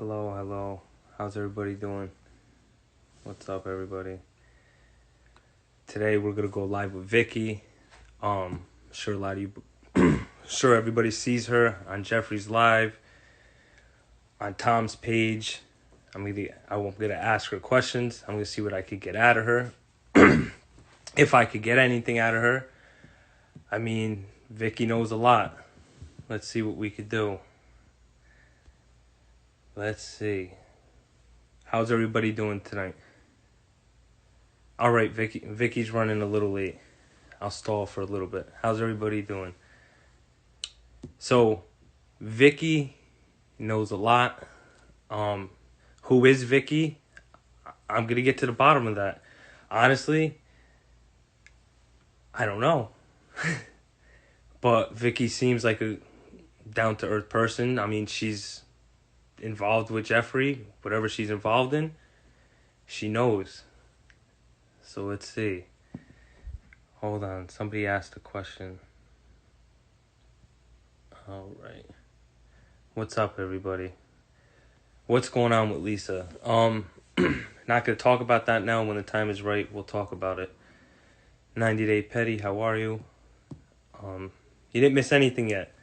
Hello, hello. How's everybody doing? What's up, everybody? Today we're gonna go live with Vicky. Sure a lot of you, sure everybody sees her on Geoffrey's live, on Tom's page. I'm gonna ask her questions. I'm gonna see what I could get out of her. If I could get anything out of her. I mean, Vicky knows a lot. Let's see what we could do. Let's see. How's everybody doing tonight? All right, Vicky. Vicky's running a little late. I'll stall for a little bit. How's everybody doing? So, Vicky knows a lot. Who is Vicky? I'm gonna get to the bottom of that. Honestly, I don't know. But Vicky seems like a down to earth person. I mean, she's involved with Geoffrey. Whatever she's involved in, she knows. So let's see. Hold on. Somebody asked a question. All right. What's up, everybody? What's going on with Lisa? Not going to talk about that now. When the time is right, we'll talk about it. 90 Day Petty, how are you? You didn't miss anything yet.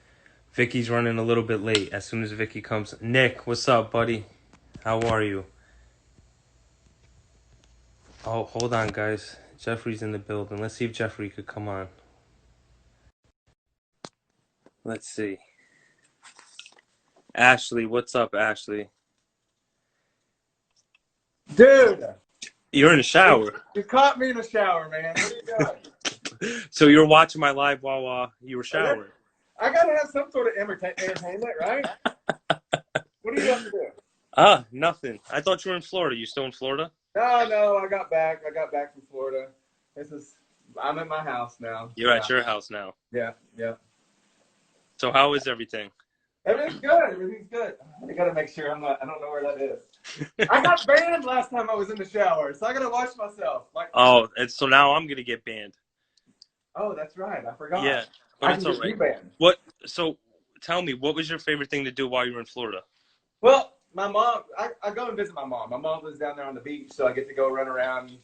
Vicky's running a little bit late. As soon as Vicky comes. Nick, what's up, buddy? How are you? Oh, hold on, guys. Geoffrey's in the building. Let's see if Geoffrey could come on. Let's see. Ashley, what's up, Ashley? Dude, You're in the shower. you caught me in the shower, man. What are you doing? So you were watching my live while you were showering. I gotta have some sort of entertainment, right? What are you going to do? Nothing. I thought you were in Florida. You still in Florida? No, I got back from Florida. I'm at my house now. You're at your house now. Yeah. So how is everything? Everything's good. I gotta make sure I don't know where that is. I got banned last time I was in the shower, so I gotta watch myself. Oh, and so now I'm gonna get banned. Oh, that's right. I forgot. Yeah, but it's all right. What? So tell me, what was your favorite thing to do while you were in Florida? Well, my mom, I go and visit my mom. My mom lives down there on the beach, so I get to go run around.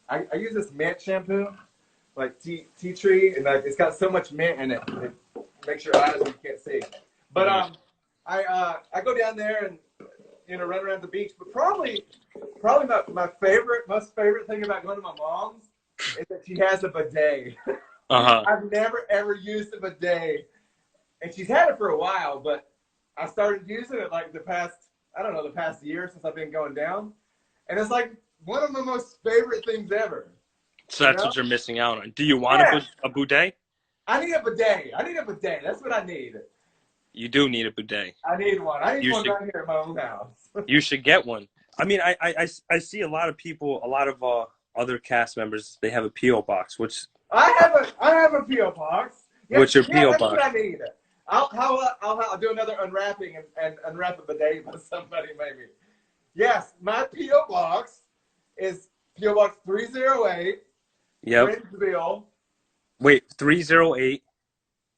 I use this mint shampoo, like tea tree, and it's got so much mint in it. It makes your eyes you can't see. But I go down there and run around the beach. But probably my most favorite thing about going to my mom's is that she has a bidet. I've never ever used a bidet, and she's had it for a while, but I started using it like the past year since I've been going down, and it's like one of my most favorite things ever. So that's what you're missing out on. Do you want a bidet? I need a bidet. That's what I need. You do need a bidet. I need one. I need one right here at my own house. You should get one. I mean, I see a lot of people, a lot of other cast members. They have a PO box, which I have a PO box. Yes, what's your PO box? That's what I need. I'll do another unwrapping and unwrap a bidet with somebody maybe. Yes, my PO box is PO Box 308. Yep. Friendsville. Wait, 308.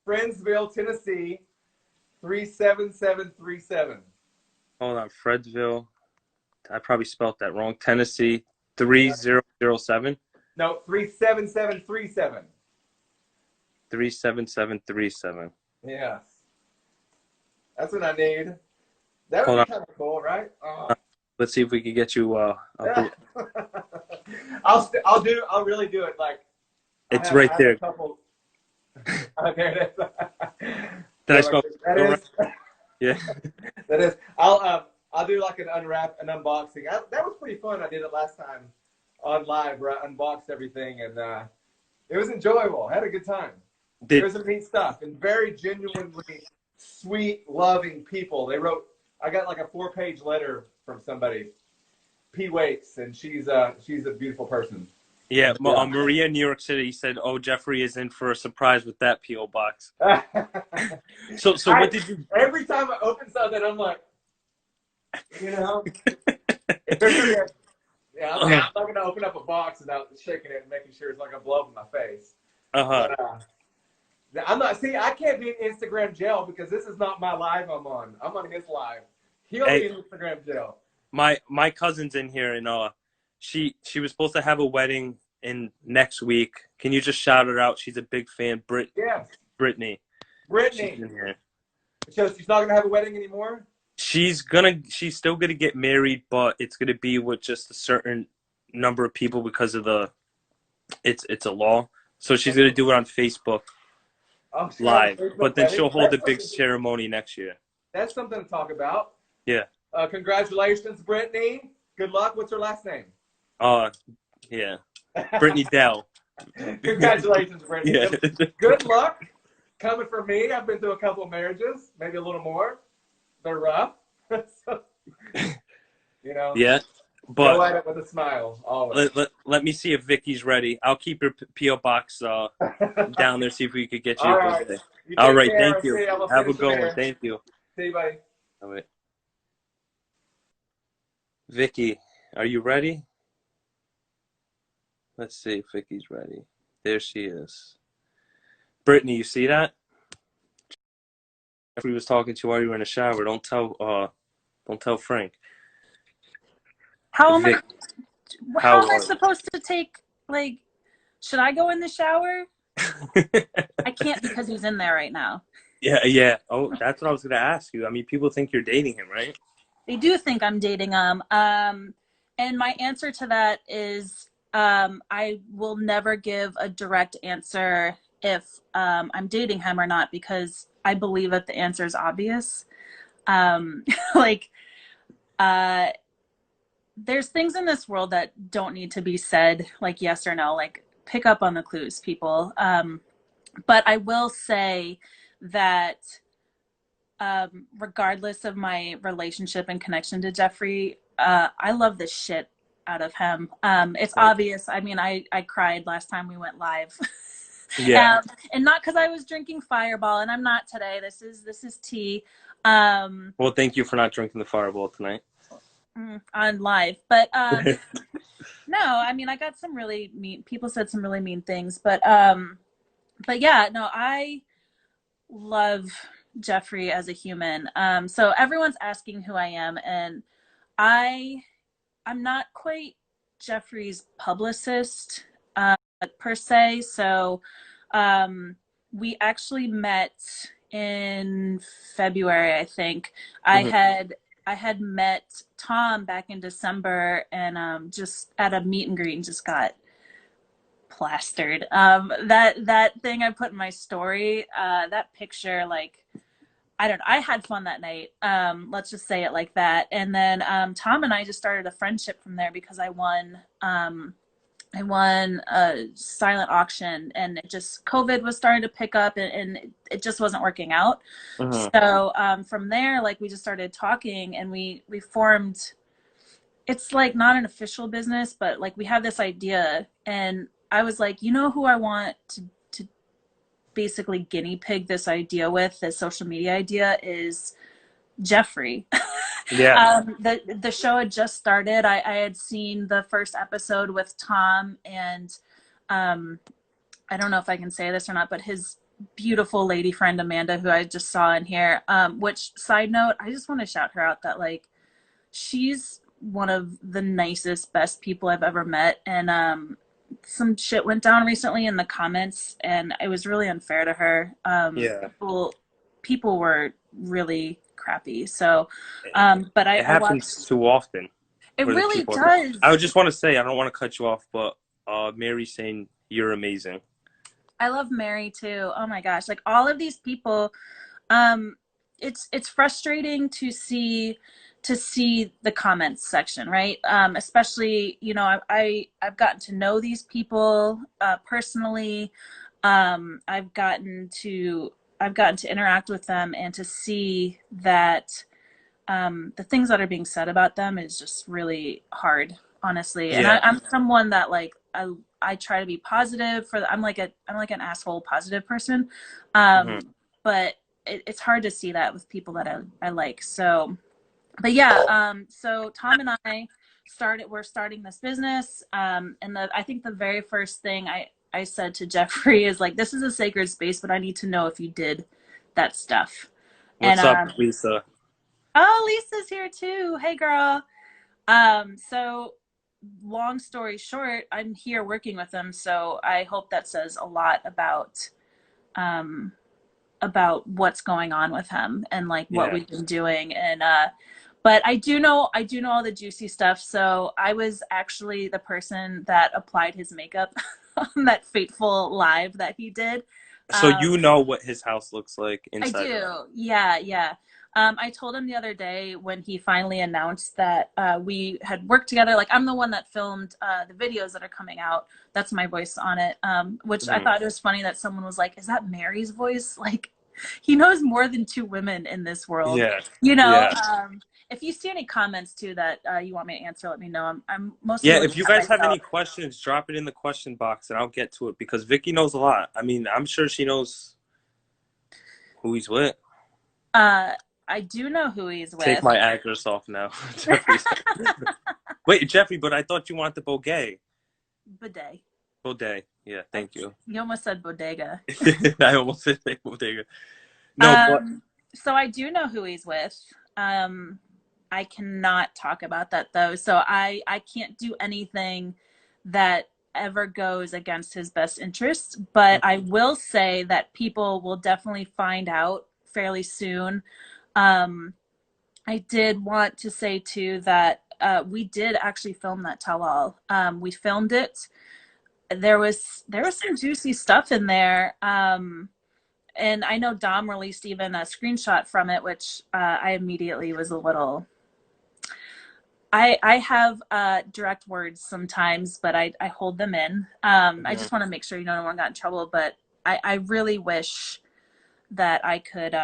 Friendsville, Tennessee, 37737. Hold on, Fredsville. I probably spelled that wrong. Tennessee, 3007. No, 37737. 37737. Yes. That's what I need. That would be kind of cool, right? Let's see if we can get you. I'll really do it. Like it's right there. Oh, there it is. Did I spell that is? Yeah. That is. I'll do like an unboxing. That was pretty fun. I did it last time on live where I unboxed everything, and it was enjoyable. I had a good time. There was some neat stuff and very genuinely sweet, loving people. I got like a 4-page letter from somebody, P. Waits, and she's a beautiful person. Yeah, Maria in New York City said, "Oh, Geoffrey is in for a surprise with that PO box." So what did you? Every time I open something, I'm like, yeah, I'm not gonna open up a box without shaking it and making sure it's not gonna blow up in my face. I'm not. See, I can't be in Instagram jail because this is not my live. I'm on his live. He'll be in Instagram jail. My cousin's in here, and she was supposed to have a wedding in next week. Can you just shout her out? She's a big fan. Yes. Brittany. Brittany. She's in here. So she's not gonna have a wedding anymore? She's still gonna get married, but it's gonna be with just a certain number of people because of it's a law. So she's gonna do it on Facebook live, but then she'll hold a big ceremony next year. That's something to talk about. Yeah. Congratulations, Brittany. Good luck. What's her last name? Yeah. Brittany Dell. Congratulations, Brittany. Yeah. Good luck. Coming from me, I've been through a couple of marriages, maybe a little more. They're rough. So, you know. Yeah. But go at it with a smile, always. Let me see if Vicky's ready. I'll keep your P.O. box down there, see if we could get you. All right. All right, thank you. Have a good one. Thank you. See you, buddy. All right. Vicky, are you ready? Let's see if Vicky's ready. There she is. Brittany, you see that? Geoffrey was talking to you while you were in the shower. Don't tell Frank. How am I supposed to take, like, should I go in the shower? I can't because he's in there right now. Yeah. Oh, that's what I was going to ask you. I mean, people think you're dating him, right? They do think I'm dating him. And my answer to that is I will never give a direct answer if I'm dating him or not, because I believe that the answer is obvious. There's things in this world that don't need to be said, like yes or no, like pick up on the clues, people. But I will say that regardless of my relationship and connection to Geoffrey, I love the shit out of him. It's obvious. I mean, I cried last time we went live. Yeah. And not because I was drinking Fireball, and I'm not today. This is tea. Well, thank you for not drinking the Fireball tonight. On live, but no, I mean, I got some really mean people said some really mean things, but yeah, no, I love Geoffrey as a human. So everyone's asking who I am, and I'm not quite Geoffrey's publicist per se. So we actually met in February, I think. I had met Tom back in December, and just at a meet and greet, and just got plastered. That thing I put in my story, that picture, like, I had fun that night. Let's just say it like that. And then Tom and I just started a friendship from there because I won a silent auction, and COVID was starting to pick up, and it just wasn't working out. So from there, like, we just started talking, and we formed, it's like not an official business, but like we have this idea, and I was like, you know who I want to basically guinea pig this idea with, this social media idea, is Geoffrey. Yeah. The show had just started. I had seen the first episode with Tom, and I don't know if I can say this or not, but his beautiful lady friend Amanda, who I just saw in here, which, side note, I just want to shout her out, that like she's one of the nicest, best people I've ever met. And some shit went down recently in the comments, and it was really unfair to her. People were really crappy. So but it happens too often. It really does. I would just want to say, I don't want to cut you off, but Mary's saying you're amazing. I love Mary too. Oh my gosh, like all of these people, it's frustrating to see the comments section, right? Especially, you know, I've gotten to know these people personally. I've gotten to interact with them, and to see that the things that are being said about them is just really hard, honestly. And I'm someone that, like, I try to be positive. I'm like an asshole positive person, but it's hard to see that with people that I like. So, but yeah, so Tom and I we're starting this business, and I think the very first thing I said to Geoffrey is like, this is a sacred space, but I need to know if you did that stuff. And What's up, Lisa? oh, Lisa's here too. Hey, girl. So long story short, I'm here working with him, so I hope that says a lot um about what's going on with him and like what Yeah. we've been doing. And but I do know all the juicy stuff. So I was actually the person that applied his makeup on that fateful live that he did. So um you know what his house looks like I inside out. do. Yeah, yeah. I told him the other day when he finally announced that we had worked together. Like, I'm the one that filmed the videos that are coming out. That's my voice on it. Which I Mhm. thought it was funny that someone was like, "Is that Mary's voice?" Like, he knows more than two women in this world. Yeah. You know. Yeah. If you see any comments too that you want me to answer, let me know. I'm mostly Yeah, looking if you at guys have myself. any questions, drop it in the question box and I'll get to it because Vicky knows a lot. I mean, I'm sure she knows who he's with. Uh, I do know who he's Take with. my actress off now. Jeffrey's. Wait, Jeffrey, but I thought you wanted the Bogey. Bidet. Baudet. Yeah, thank you. You almost said bodega. I almost said Bodega. No, but Um, so I do know who he's with. Um, I cannot talk about that though. So I can't do anything that ever goes against his best interest, but I will say that people will definitely find out fairly soon. Um, I did want to say too that we did actually film that tell-all. We filmed it. There was some juicy stuff in there. And I know Dom released even a screenshot from it, which I immediately was a little. I have direct words sometimes, but I hold them in. I Mhm. just want to make sure no one got in trouble. But I really wish that I could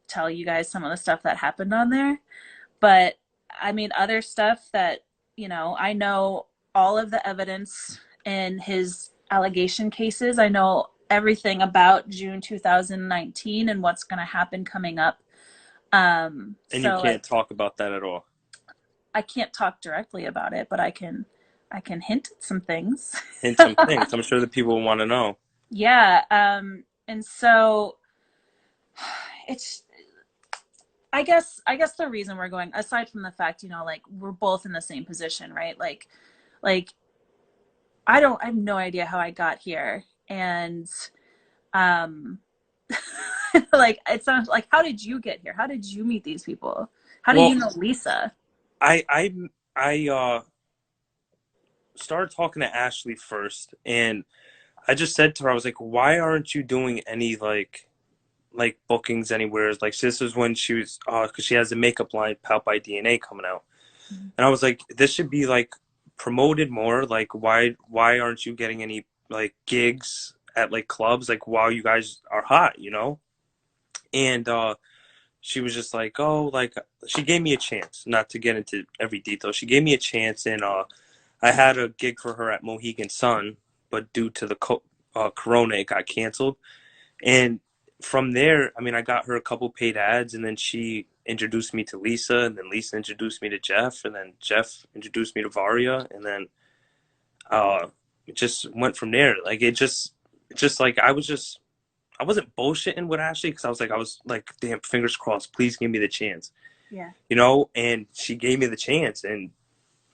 tell you guys some of the stuff that happened on there. But I mean, other stuff that I know all of the evidence in his allegation cases. I know everything about June 2019 and what's going to happen coming up. And you So like, can't talk about that at all. I can't talk directly about it, but I can hint at some things. Hint some things. I'm sure the people will want to know. Yeah. And so it's I guess the reason we're going, aside from the fact, like we're both in the same position, right? Like I have no idea how I got here. And um like it sounds like, how did you get here? How did you meet these people? How do Well, you know Lisa? I I I started talking to Ashley first, and I just said to her, I was like, "Why aren't you doing any like bookings anywhere?" Like this was when she was because she has the makeup line Pout by DNA coming out, and I was like, "This should be like promoted more. Like why aren't you getting any like gigs at like clubs like while you guys are hot, you know?" And she was just like, "Oh, like she gave me a chance." Not to get into every detail, she gave me a chance, and I had a gig for her at Mohegan Sun, but due to the corona, it got canceled. And from there, I mean, I got her a couple paid ads, and then she introduced me to Lisa, and then Lisa introduced me to Jeff, and then Jeff introduced me to Varya, and then it just went from there. Like just like I wasn't bullshitting with Ashley because I was like, damn, fingers crossed, please give me the chance, Yeah. you know. And she gave me the chance, and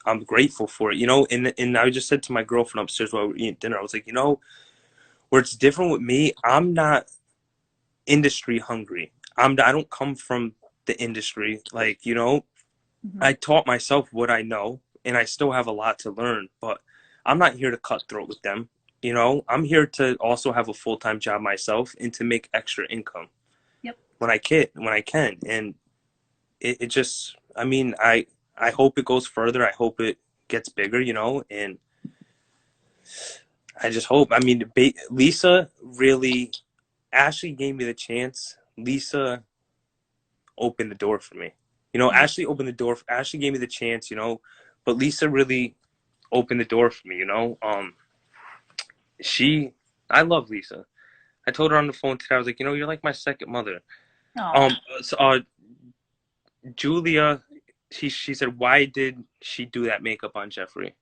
I'm grateful for it, you know. And I just said to my girlfriend upstairs while we were eating dinner, I was like, you know, where it's different with me, I'm not industry hungry. I don't come from the industry. Like, you know, Mm-hmm. I taught myself what I know and I still have a lot to learn, but I'm not here to cutthroat with them. You know, I'm here to also have a full-time job myself and to make extra income Yep. when I can. And it just, I mean, I hope it goes further. I hope it gets bigger, you know, and I just hope. I mean, Lisa really, Ashley gave me the chance. Lisa opened the door for me. You know, Yeah. Ashley opened the door. Ashley gave me the chance, you know, but Lisa really opened the door for me, you know. She, I love Lisa. I told her on the phone today, I was like, you know, you're like my second mother. Oh. So, Julia, she said, why did she do that makeup on Geoffrey?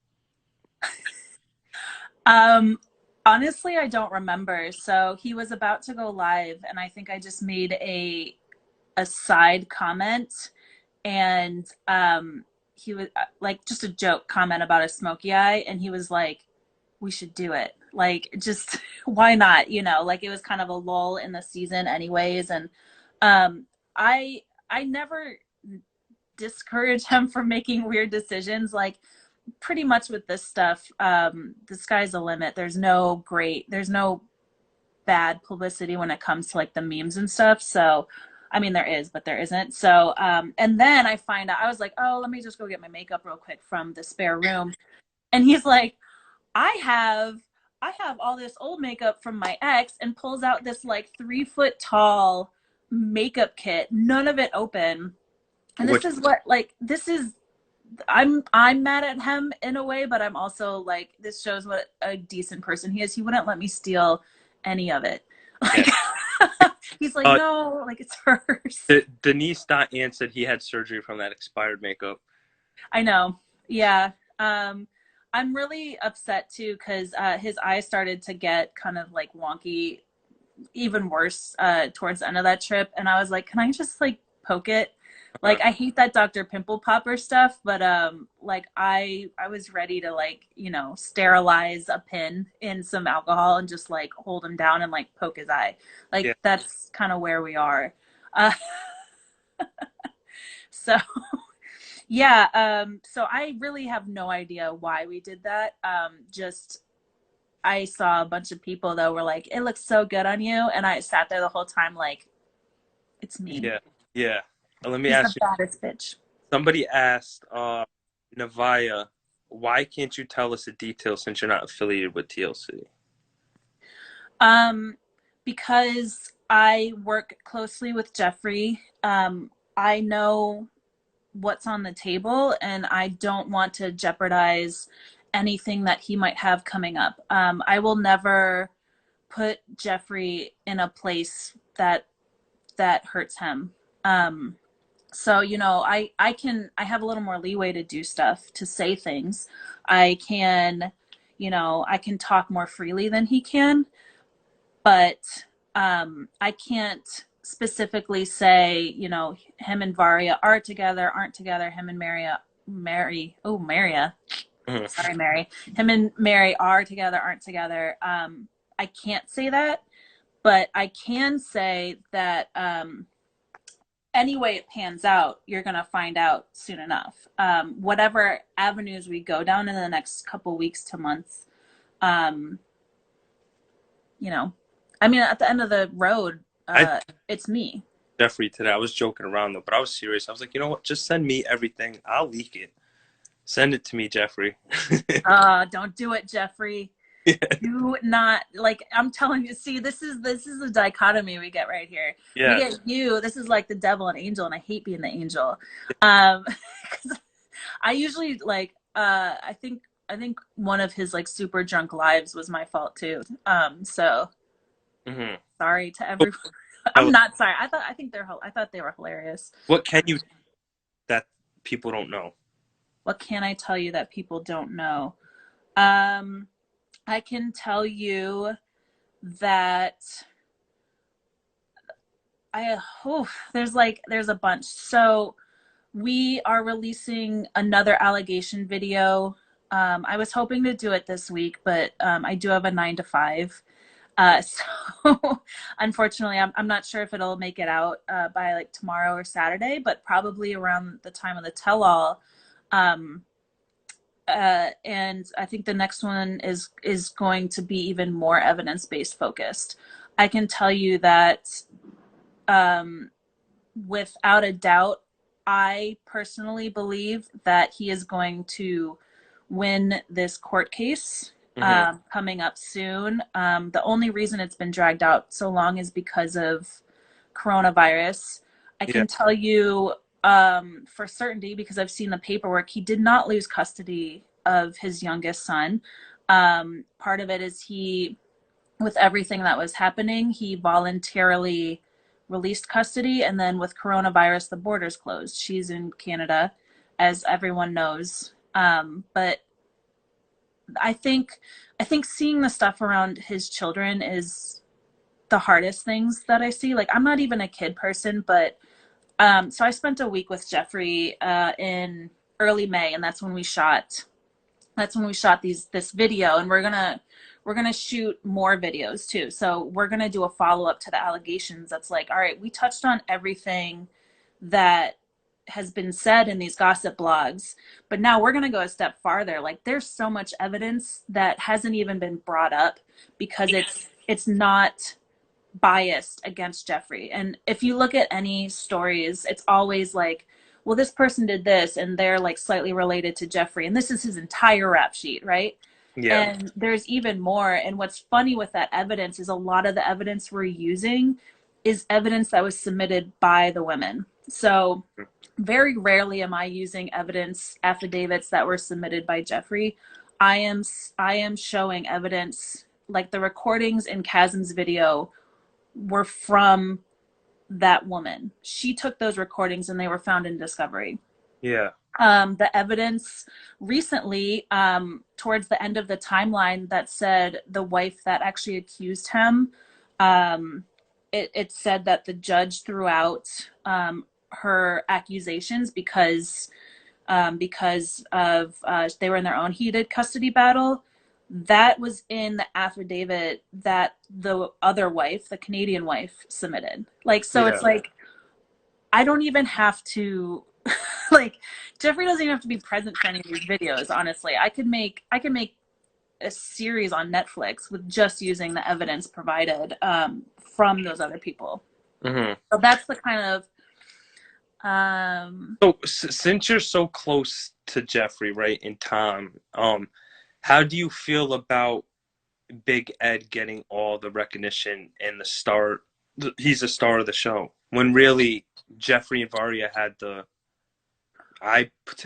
Um, Honestly, I don't remember. So he was about to go live, and I think I just made a side comment, and he was like just a joke comment about a smoky eye, and he was like, "We should do it. Like, just why not? You know, like it was kind of a lull in the season, anyways." And um, I never discourage him from making weird decisions. Like pretty much with this stuff, the sky's the limit. There's no bad publicity when it comes to like the memes and stuff. So, I mean, there is, but there isn't. So, and then I find out, I was like, oh, let me just go get my makeup real quick from the spare room. And he's like, I have, I have all this old makeup from my ex, and pulls out this like 3 foot tall makeup kit, none of it open. And this Which is what, like, this is, I'm mad at him in a way, but I'm also like, this shows what a decent person he is. He wouldn't let me steal any of it. yeah. Like he's like, Uh, no, like it's hers. Denise Dotyan said he had surgery from that expired makeup. I know. Yeah. I'm really upset too because his eyes started to get kind of like wonky, even worse towards the end of that trip. And I was like, can I just like poke it? Uh, Like I hate that Dr. Pimple Popper stuff, but like I was ready to like, you know, sterilize a pin in some alcohol and just like hold him down and like poke his eye. Like yeah. that's kind of where we are. Uh, so yeah, so I really have no idea why we did that. Just I saw a bunch of people that were like, it looks so good on you, and I sat there the whole time like, it's me. Yeah. Yeah. Let me He's the ask you. baddest bitch. Somebody asked Navaya, why can't you tell us the details since you're not affiliated with TLC? Um, because I work closely with Geoffrey. I know what's on the table, and I don't want to jeopardize anything that he might have coming up. I will never put Geoffrey in a place that hurts him. So you know, I have a little more leeway to do stuff, to say things. I can, you know, I can talk more freely than he can, but I can't specifically say, you know, him and Varya are together, aren't together. Him and Maria. Mhm. Sorry, Mary. Him and Mary are together, aren't together. I can't say that, but I can say that any way it pans out, you're going to find out soon enough. Whatever avenues we go down in the next couple weeks to months, um, you know, I mean, at the end of the road, I it's me. Jeffrey today. I was joking around though, but I was serious. I was like, you know what? Just send me everything. I'll leak it. Send it to me, Jeffrey. Don't do it, Geoffrey. Do not, like I'm telling you. See, this is the dichotomy we get right here. We Yes. get you. This is like the devil and angel, and I hate being the angel. Um, 'cause I usually like. I think one of his like super drunk lives was my fault too. So Mm-hmm. sorry to everyone. I'm not sorry. I thought they were hilarious. What can you that people don't know? What can I tell you that people don't know? Um, I can tell you that there's a bunch. So we are releasing another allegation video. I was hoping to do it this week, but I do have a 9 to 5. So unfortunately, I'm not sure if it'll make it out by like tomorrow or Saturday, but probably around the time of the tell-all. Um, and I think the next one is going to be even more evidence-based focused. I can tell you that um, without a doubt, I personally believe that he is going to win this court case Mm-hmm. coming up soon. The only reason it's been dragged out so long is because of coronavirus. I Yeah. can tell you for certainty, because I've seen the paperwork, he did not lose custody of his youngest son. Part of it is with everything that was happening, he voluntarily released custody. And then with coronavirus, the borders closed. She's in Canada, as everyone knows. But I think seeing the stuff around his children is the hardest things that I see. Like, I'm not even a kid person, but so I spent a week with Geoffrey in early May, and that's when we shot this video, and we're gonna shoot more videos too. So we're gonna do a follow-up to the allegations that's like, all right, we touched on everything that has been said in these gossip blogs, but now we're going to go a step farther. Like, there's so much evidence that hasn't even been brought up because it's not biased against Geoffrey. And if you look at any stories, it's always like, well, this person did this and they're like slightly related to Geoffrey, and this is his entire rap sheet, right? Yeah. And there's even more. And what's funny with that evidence is a lot of the evidence we're using is evidence that was submitted by the women. So very rarely am I using evidence affidavits that were submitted by Geoffrey. I am showing evidence, like the recordings in Chasm's video were from that woman. She took those recordings and they were found in Discovery. Yeah. The evidence recently, towards the end of the timeline, that said the wife that actually accused him, it said that the judge threw out her accusations because of they were in their own heated custody battle. That was in the affidavit that the other wife, the Canadian wife, submitted. Like, so Yeah. it's like, I don't even have to like, Geoffrey doesn't even have to be present for any of these videos, honestly. I could make a series on Netflix with just using the evidence provided from those other people. Mm-hmm. So that's the kind of So since you're so close to Geoffrey, right, and Tom, how do you feel about Big Ed getting all the recognition and the star? He's the star of the show when really Geoffrey and Varya had to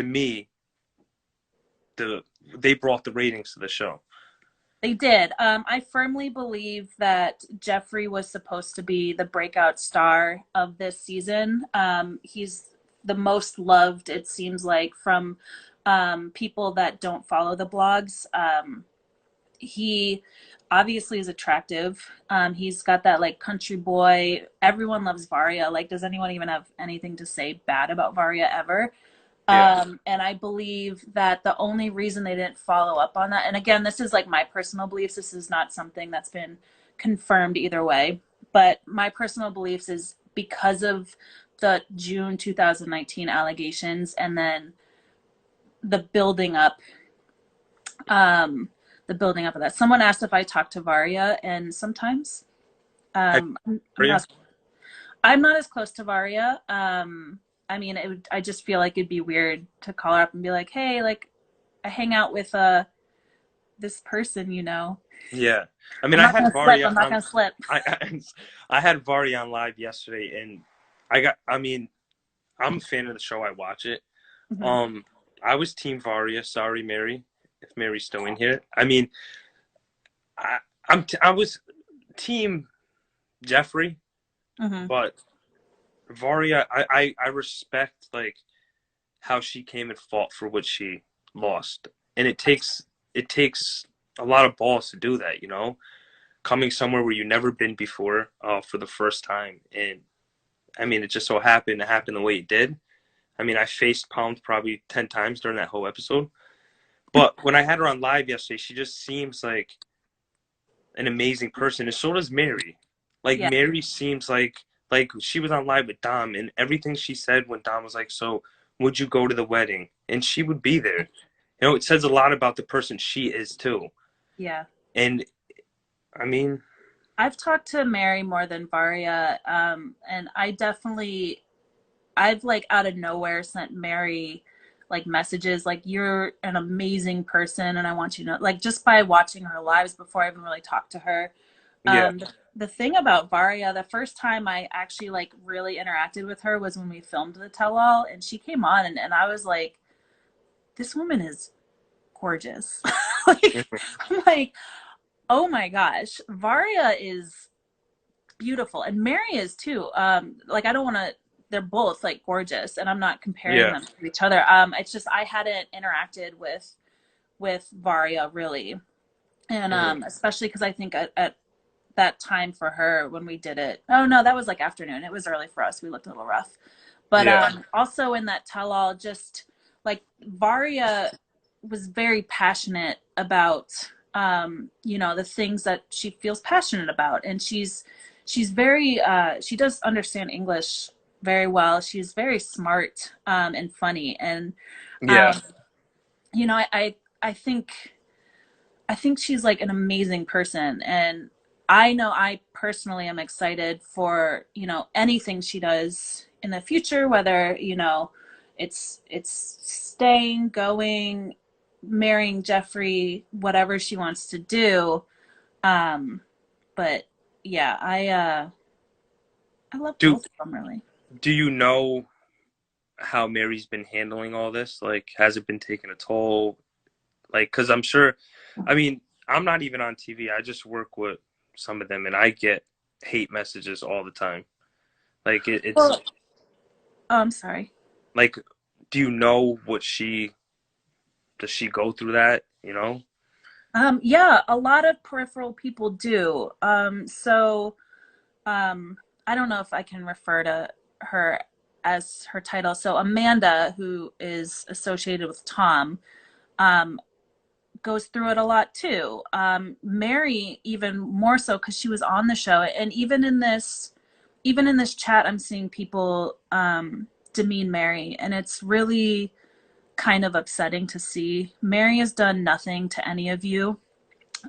me, they brought the ratings to the show. They did. I firmly believe that Geoffrey was supposed to be the breakout star of this season. He's the most loved, it seems like, from people that don't follow the blogs. He obviously is attractive. He's got that like country boy. Everyone loves Varya. Like, does anyone even have anything to say bad about Varya ever? Yeah. And I believe that the only reason they didn't follow up on that, and again, this is like my personal beliefs, this is not something that's been confirmed either way, but my personal beliefs is because of the June 2019 allegations and then the building up of that. Someone asked if I talked to Varya, and sometimes I'm not as close to Varya. I mean, I just feel like it'd be weird to call her up and be like, hey, like, I hang out with this person, you know. Yeah. I mean, I had Varya I'm not gonna slip. I had Varya on live yesterday, and I'm a fan of the show. I watch it. Mm-hmm. I was Team Varya. Sorry, Mary, if Mary's still in here. I mean, I was Team Geoffrey, Mm-hmm. but Varya, I respect like how she came and fought for what she lost, and it takes a lot of balls to do that, you know, coming somewhere where you've never been before for the first time. And I mean, it just so happened to happen the way it did. I mean, I faced palmed probably 10 times during that whole episode. But when I had her on live yesterday, she just seems like an amazing person, and so does Mary. Like, Yeah. Mary seems like she was on live with Dom, and everything she said when Dom was like, so would you go to the wedding? And she would be there. You know, it says a lot about the person she is too. Yeah. And I mean, I've talked to Mary more than Varya, and I've like out of nowhere sent Mary like messages like, you're an amazing person and I want you to know, like, just by watching her lives before I even really talked to her. yeah. The thing about Varya, the first time I actually like really interacted with her was when we filmed the tell-all, and she came on and I was like, this woman is gorgeous. Like, I'm like, oh my gosh, Varya is beautiful, and Mary is too. Like, I don't want to. They're both like gorgeous, and I'm not comparing them to each other. It's just I hadn't interacted with with Varya, really. And especially because I think at that time for her when we did it, oh no, that was like afternoon. It was early for us. We looked a little rough. But also in that tell-all, just like Varya was very passionate about, you know, the things that she feels passionate about. And she's very, she does understand English very well. She's very smart and funny. And, you know, I think she's like an amazing person. And I know I personally am excited for, you know, anything she does in the future, whether, you know, it's staying, going, marrying Geoffrey, whatever she wants to do. But yeah, I love both of them really. Do you know how Mary's been handling all this? Like, has it been taking a toll? Like, because I'm sure, I mean, I'm not even on TV. I just work with some of them, and I get hate messages all the time. Like, it's well, I'm sorry. Like, do you know what does she go through that, you know? Yeah, a lot of peripheral people do. I don't know if I can refer to her as her title. So Amanda, who is associated with Tom, um, goes through it a lot too. Mary even more so because she was on the show, and even in this chat, I'm seeing people demean Mary, and it's really kind of upsetting to see. Mary has done nothing to any of you.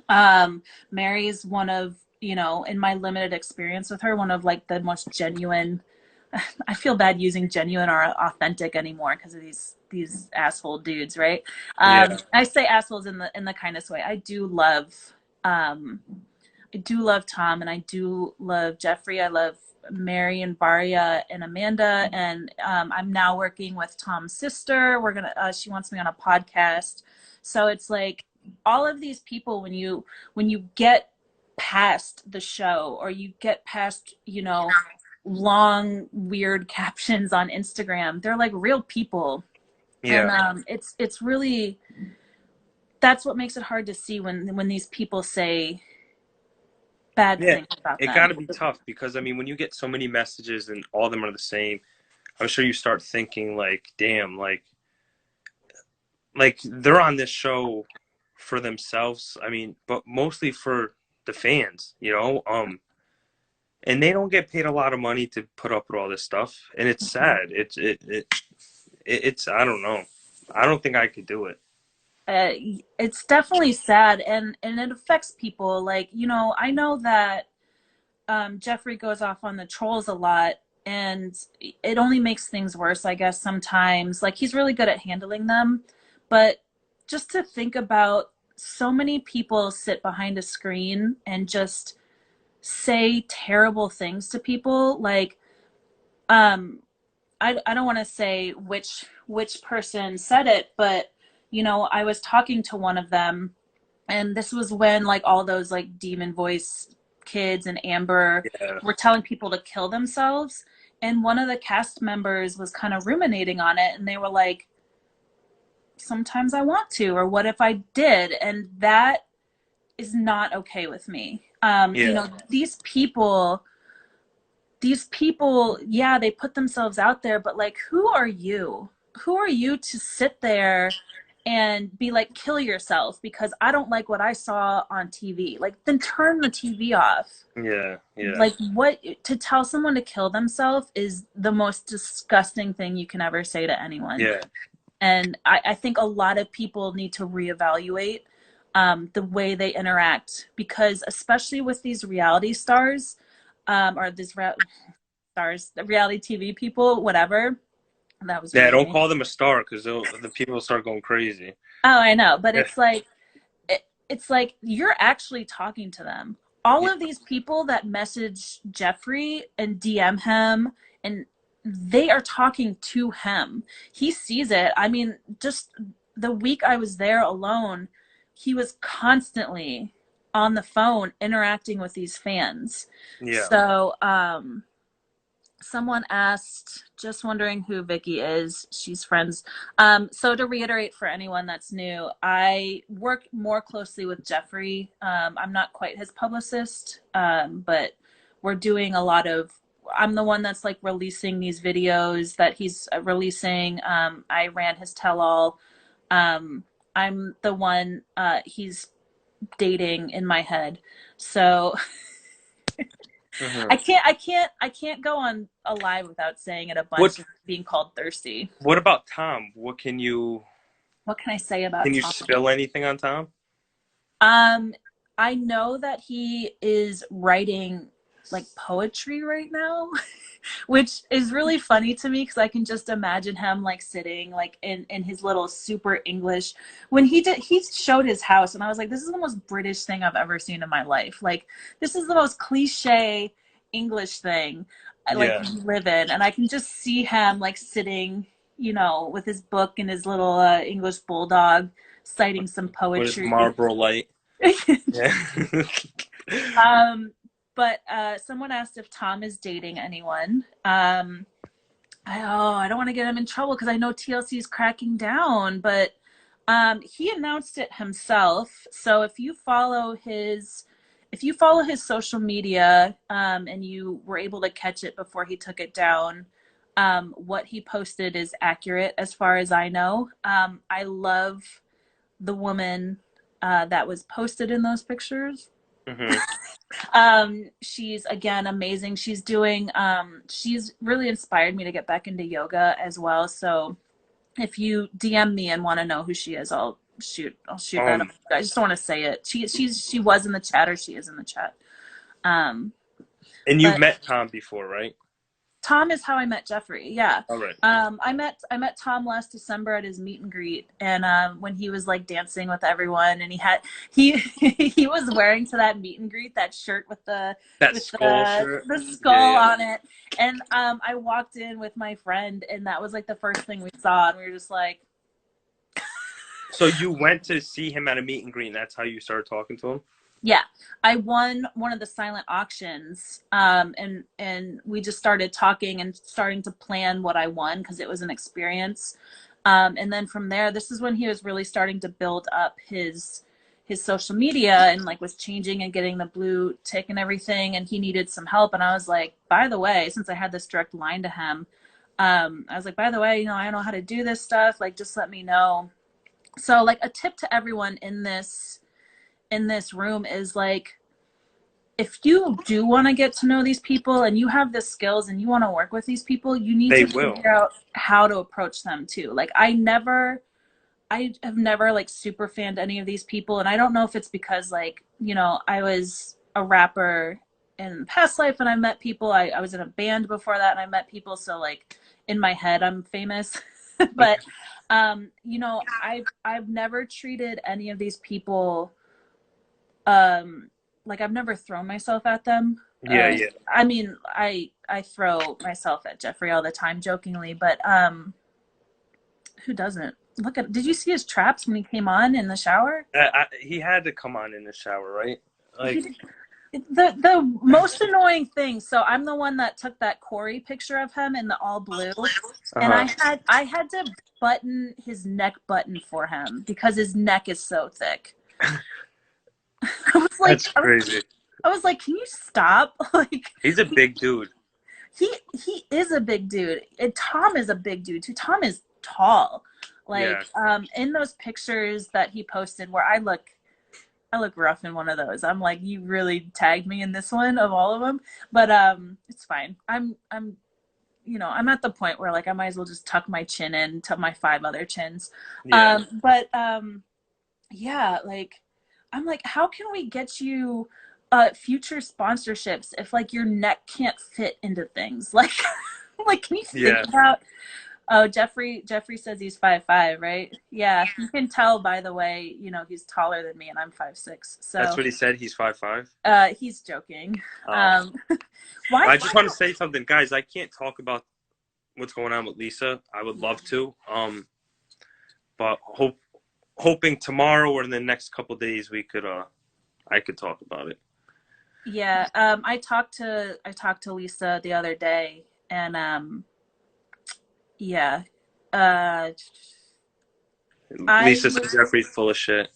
Mary is one of, you know, in my limited experience with her, one of like the most genuine. I feel bad using genuine or authentic anymore because of these asshole dudes, right? I say assholes in the kindest way. I do love Tom, and I do love Geoffrey. I love Mary and Varya and Amanda, and I'm now working with Tom's sister. We're gonna. She wants me on a podcast, so it's like all of these people. When you get past the show, or you get past, you know, long weird captions on Instagram, they're like real people, and it's really, that's what makes it hard to see when these people say bad things about them. It got to be tough because, I mean, when you get so many messages and all of them are the same, I'm sure you start thinking like, damn, like they're on this show for themselves. I mean, but mostly for the fans, you know, and they don't get paid a lot of money to put up with all this stuff. And it's sad. It's, I don't know. I don't think I could do it. It's definitely sad, and it affects people. Like, you know, I know that Geoffrey goes off on the trolls a lot, and it only makes things worse, I guess, sometimes. Like, he's really good at handling them, but just to think about, so many people sit behind a screen and just say terrible things to people. Like, I don't want to say which person said it, but you know, I was talking to one of them, and this was when like all those like demon voice kids and Amber were telling people to kill themselves, and one of the cast members was kind of ruminating on it, and they were like, sometimes I want to, or what if I did? And that is not okay with me. You know, these people, yeah, they put themselves out there, but like, who are you? Who are you to sit there and be like, kill yourself because I don't like what I saw on TV? Like, then turn the TV off. Yeah. Like, what, to tell someone to kill themselves is the most disgusting thing you can ever say to anyone. Yeah. And I think a lot of people need to reevaluate the way they interact, because especially with these reality stars, or these stars, the reality TV people, whatever. That was really don't call them a star because the people will start going crazy. Oh, I know, but it's like it's like you're actually talking to them. All of these people that message Geoffrey and DM him, and they are talking to him. He sees it. I mean, just the week I was there alone, he was constantly on the phone interacting with these fans. So Someone asked, just wondering who Vicky is. She's friends. So to reiterate for anyone that's new, I work more closely with Geoffrey. I'm not quite his publicist, but we're doing a lot of. I'm the one that's like releasing these videos that he's releasing. I ran his tell-all. I'm the one he's dating in my head. So Mhm. I can't go on a live without saying it a bunch What and being called thirsty. What about Tom? What can I say about Can you Tom? spill anything on Tom? Um, I know that he is writing like poetry right now, which is really funny to me because I can just imagine him like sitting like in his little super English when he showed his house and I was like, this is the most British thing I've ever seen in my life. Like this is the most cliche English thing like Yeah, you live in, and I can just see him like sitting, with his book and his little English bulldog, citing some with his poetry. Marlboro Light. Yeah. um, but someone asked if Tom is dating anyone. I don't want to get him in trouble because I know TLC is cracking down, but he announced it himself. So if you follow his social media, and you were able to catch it before he took it down, what he posted is accurate as far as I know. I love the woman that was posted in those pictures. Hmm. She's again amazing. She's really inspired me to get back into yoga as well. So if you DM me and want to know who she is, I'll shoot that up. I just don't want to say it. She was in the chat, or she is in the chat. Um, And you've but met Tom before, right? Tom is how I met Geoffrey. Yeah. All right. I met Tom last December at his meet and greet, and when he was like dancing with everyone, and he he was wearing to that meet and greet that shirt with the That with skull shirt. the Yeah, skull yeah. on it, and I walked in with my friend, and that was like the first thing we saw, and we were just like, So you went to see him at a meet and greet, and that's how you started talking to him? yeah, I won one of the silent auctions, and we just started talking and starting to plan what I won because it was an experience. And then from there, this is when he was really starting to build up his social media and like was changing and getting the blue tick and everything. And he needed some help. And I was like, by the way, since I had this direct line to him, I was like, by the way, I don't know how to do this stuff. Like, just let me know. So like a tip to everyone in this room is like, if you do want to get to know these people and you have the skills and you want to work with these people, you need They to will. figure out how to approach them too. Like I have never like super fanned any of these people, and I don't know if it's because like, I was a rapper in past life and I met people. I was in a band before that and I met people, so like in my head I'm famous. But I've never treated any of these people like I've never thrown myself at them. Yeah, yeah. I mean, I throw myself at Geoffrey all the time jokingly, but who doesn't? Did you see his traps when he came on in the shower? He had to come on in the shower, right? He Like, did, the most annoying thing. So I'm the one that took that Corey picture of him in the all blue, and uh-huh. I had to button his neck button for him because his neck is so thick. I was like, That's crazy. I was like, can you stop? Like, He's a big dude. he is a big dude. And Tom is a big dude too. Tom is tall. Like Yeah. in those pictures that he posted where I look rough in one of those. I'm like, you really tagged me in this one of all of them. But it's fine. I'm at the point where like I might as well just tuck my chin in to my 5 other chins. Yeah. But yeah, like I'm like, how can we get you future sponsorships if like your neck can't fit into things? Like like can you think Yeah. about. Oh, Geoffrey says he's 5'5", right? Yeah, you can tell by the way, he's taller than me and I'm 5'6". That's So what he said. He's 5'5". he's joking. Oh. Why I just want to say something, guys. I can't talk about what's going on with Lisa. I would love to. But hoping tomorrow or in the next couple of days I could talk about it. Yeah, I talked to Lisa the other day, And yeah. Uh, Lisa said Geoffrey's full of shit.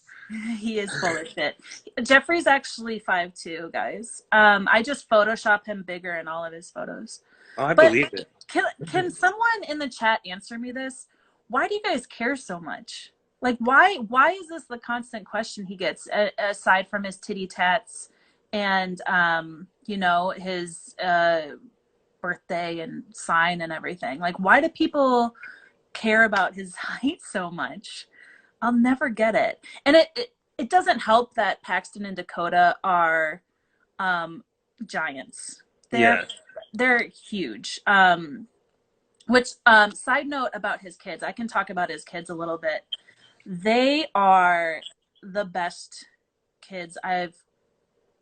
He is full of shit. Geoffrey's actually 5'2", guys. I just Photoshop him bigger in all of his photos. Oh, I But believe it. can someone in the chat answer me this? Why do you guys care so much? Like, why is this the constant question he gets, aside from his titty tats and you know, his birthday and sign and everything? Like, why do people care about his height so much? I'll never get it. And it doesn't help that Paxton and Dakota are giants. They're huge. Which side note about his kids, I can talk about his kids a little bit. They are the best kids I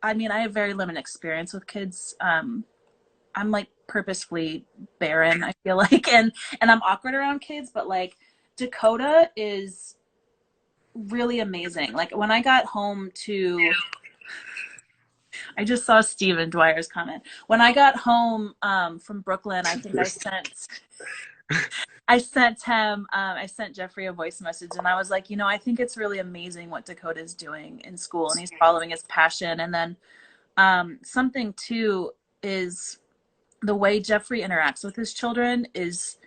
have very limited experience with kids. I'm like purposefully barren, I feel like, and I'm awkward around kids, but like Dakota is really amazing. Like when I got home to, I just saw Steven Dwyer's comment. When I got home from Brooklyn, I think I sent Geoffrey a voice message, and I was like, you know, I think it's really amazing what Dakota is doing in school, and he's following his passion. And then something too is the way Geoffrey interacts with his children is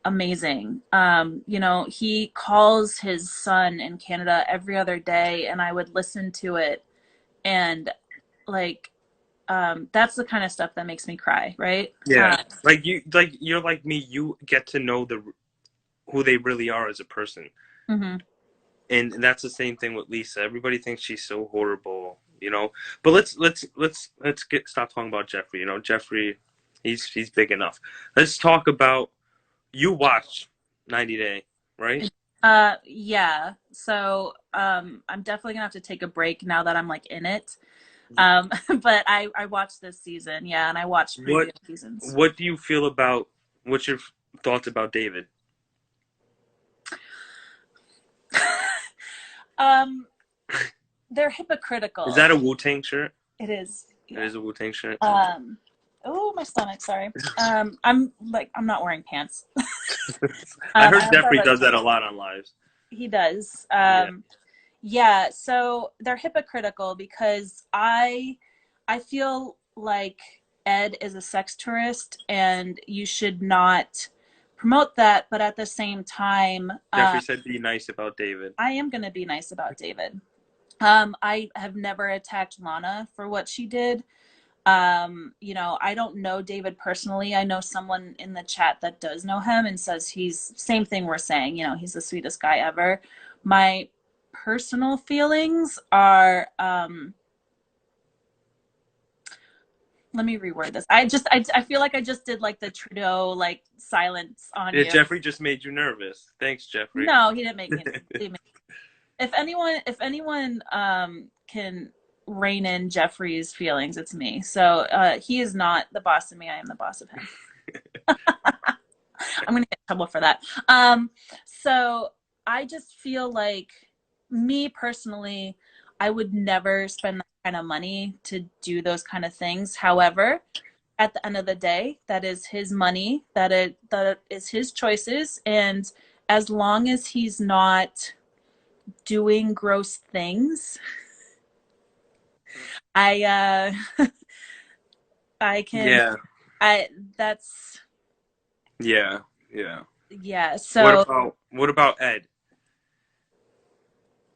amazing. You know, he calls his son in Canada every other day, and I would listen to it, and like that's the kind of stuff that makes me cry, right? Yeah. You're like me, you get to know who they really are as a person. Mm-hmm. And that's the same thing with Lisa. Everybody thinks she's so horrible, you know. But let's stop talking about Geoffrey. You know, Geoffrey, he's big enough. Let's talk about, you watched 90 Day, right? Yeah. So I'm definitely gonna have to take a break now that I'm like in it. But I watched this season, yeah, and I watched previous seasons. What do you feel about, what's your thoughts about David? They're hypocritical. Is that a Wu-Tang shirt? It is. Yeah. It is a Wu-Tang shirt. Oh, my stomach, sorry. I'm not wearing pants. I heard Geoffrey does that a lot on lives. He does. Yeah, so they're hypocritical because I feel like Ed is a sex tourist and you should not promote that, but at the same time, Geoffrey said be nice about David. I am going to be nice about David. I have never attacked Lana for what she did. You know, I don't know David personally. I know someone in the chat that does know him and says he's, same thing we're saying, you know, he's the sweetest guy ever. My personal feelings are, let me reword this. I feel like I just did like the Trudeau like silence on you. Geoffrey just made you nervous. Thanks, Geoffrey. No, he didn't make me nervous. If anyone can rein in Geoffrey's feelings, it's me. So he is not the boss of me. I am the boss of him. I'm gonna get in trouble for that. So I just feel like, me personally, I would never spend that kind of money to do those kind of things. However, at the end of the day, that is his money, that is his choices, and as long as he's not doing gross things, I can. Yeah. That's. Yeah. Yeah. So. What about Ed?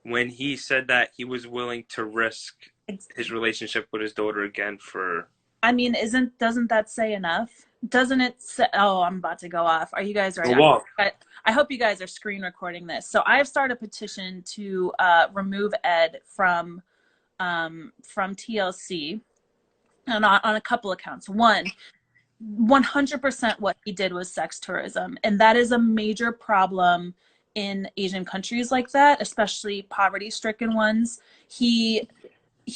When he said that he was willing to risk his relationship with his daughter again for. I mean, doesn't that say enough? Doesn't it say? Oh, I'm about to go off. Are you guys ready? Go off. I hope you guys are screen recording this. So I've started a petition to remove Ed from TLC, and on a couple accounts. One, 100% what he did was sex tourism, and that is a major problem in Asian countries like that, especially poverty-stricken ones. He